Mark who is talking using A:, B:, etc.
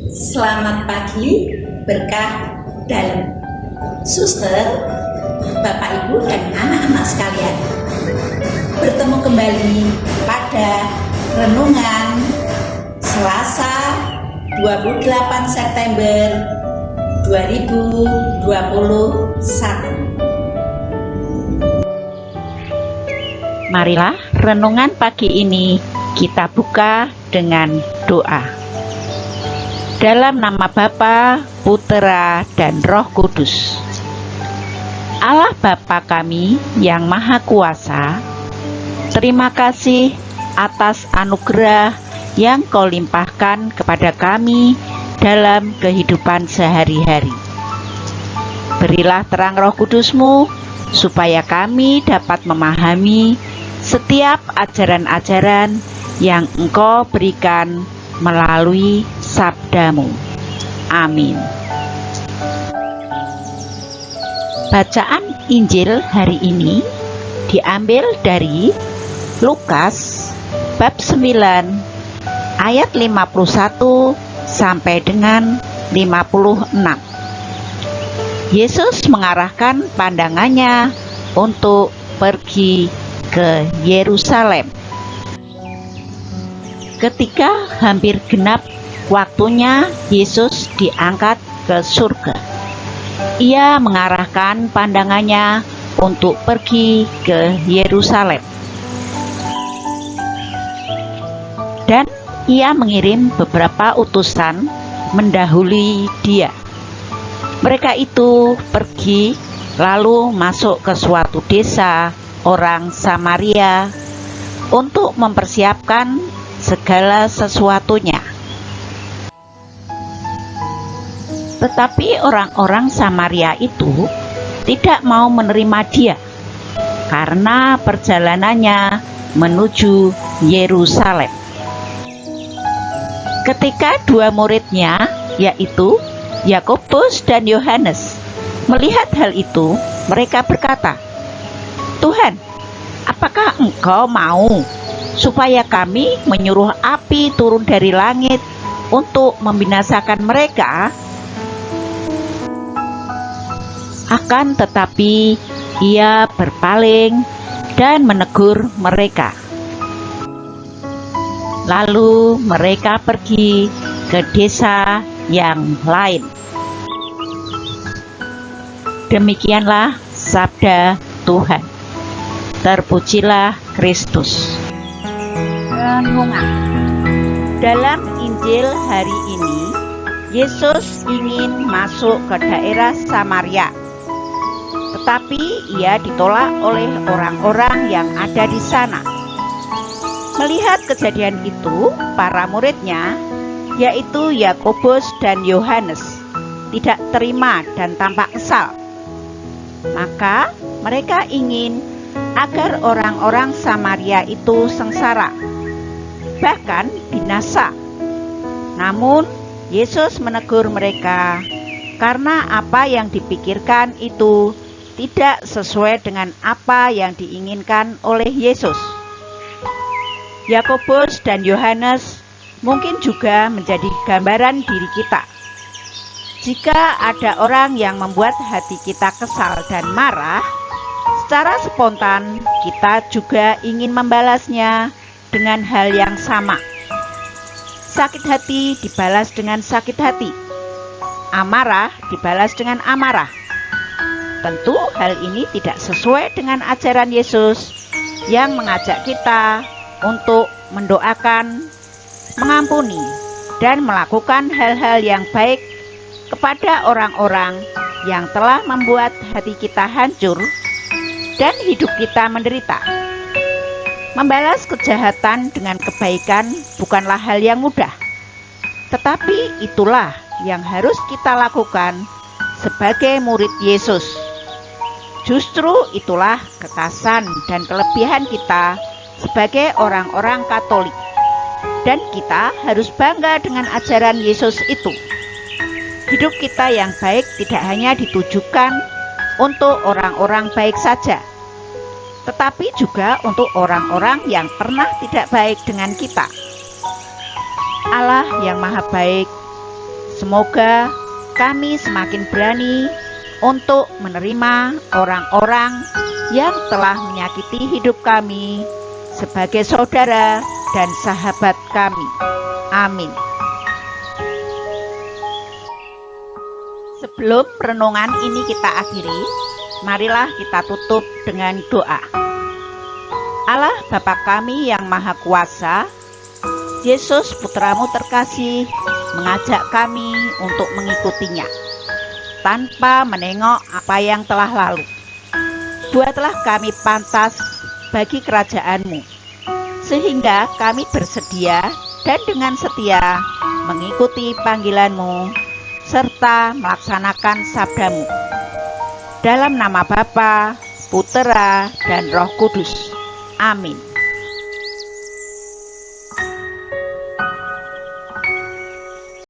A: Selamat pagi, berkah dalam. Suster, Bapak Ibu dan anak-anak sekalian, bertemu kembali pada renungan Selasa 28 September 2021.
B: Marilah renungan pagi ini kita buka dengan doa. Dalam nama Bapa, Putera, dan Roh Kudus. Allah Bapa kami yang Maha Kuasa, terima kasih atas anugerah yang Kau limpahkan kepada kami dalam kehidupan sehari-hari. Berilah terang Roh Kudus-Mu supaya kami dapat memahami setiap ajaran-ajaran yang Engkau berikan melalui sabda-Mu. Amin. Bacaan Injil hari ini diambil dari Lukas bab 9 ayat 51 sampai dengan 56. Yesus mengarahkan pandangannya untuk pergi ke Yerusalem. Ketika hampir genap waktunya Yesus diangkat ke surga, Ia mengarahkan pandangannya untuk pergi ke Yerusalem. Dan Ia mengirim beberapa utusan mendahului Dia. Mereka itu pergi lalu masuk ke suatu desa orang Samaria untuk mempersiapkan segala sesuatunya. Tetapi orang-orang Samaria itu tidak mau menerima Dia karena perjalanannya menuju Yerusalem. Ketika dua muridnya, yaitu Yakobus dan Yohanes, melihat hal itu, mereka berkata, "Tuhan, apakah Engkau mau supaya kami menyuruh api turun dari langit untuk membinasakan mereka?" Akan tetapi Ia berpaling dan menegur mereka. Lalu mereka pergi ke desa yang lain. Demikianlah sabda Tuhan. Terpujilah Kristus. Renungan. Dalam Injil hari ini, Yesus ingin masuk ke daerah Samaria. Tetapi Ia ditolak oleh orang-orang yang ada di sana. Melihat kejadian itu, para muridnya, yaitu Yakobus dan Yohanes, tidak terima dan tampak kesal. Maka mereka ingin agar orang-orang Samaria itu sengsara, bahkan binasa. Namun Yesus menegur mereka karena apa yang dipikirkan itu tidak sesuai dengan apa yang diinginkan oleh Yesus. Yakobus dan Yohanes mungkin juga menjadi gambaran diri kita. Jika ada orang yang membuat hati kita kesal dan marah, secara spontan kita juga ingin membalasnya dengan hal yang sama. Sakit hati dibalas dengan sakit hati, amarah dibalas dengan amarah. Tentu hal ini tidak sesuai dengan ajaran Yesus yang mengajak kita untuk mendoakan, mengampuni, dan melakukan hal-hal yang baik kepada orang-orang yang telah membuat hati kita hancur dan hidup kita menderita. Membalas kejahatan dengan kebaikan bukanlah hal yang mudah, tetapi itulah yang harus kita lakukan sebagai murid Yesus. Justru itulah kekasan dan kelebihan kita sebagai orang-orang Katolik, dan kita harus bangga dengan ajaran Yesus itu. Hidup kita yang baik tidak hanya ditujukan untuk orang-orang baik saja, tetapi juga untuk orang-orang yang pernah tidak baik dengan kita. Allah yang Maha Baik Semoga kami semakin berani untuk menerima orang-orang yang telah menyakiti hidup kami sebagai saudara dan sahabat kami. Amin. Sebelum renungan ini kita akhiri, marilah kita tutup dengan doa. Allah Bapa kami yang Maha Kuasa, Yesus Putramu terkasih mengajak kami untuk mengikutinya tanpa menengok apa yang telah lalu. Buatlah kami pantas bagi kerajaan-Mu, sehingga kami bersedia dan dengan setia mengikuti panggilan-Mu serta melaksanakan sabda-Mu. Dalam nama Bapa, Putera, dan Roh Kudus. Amin.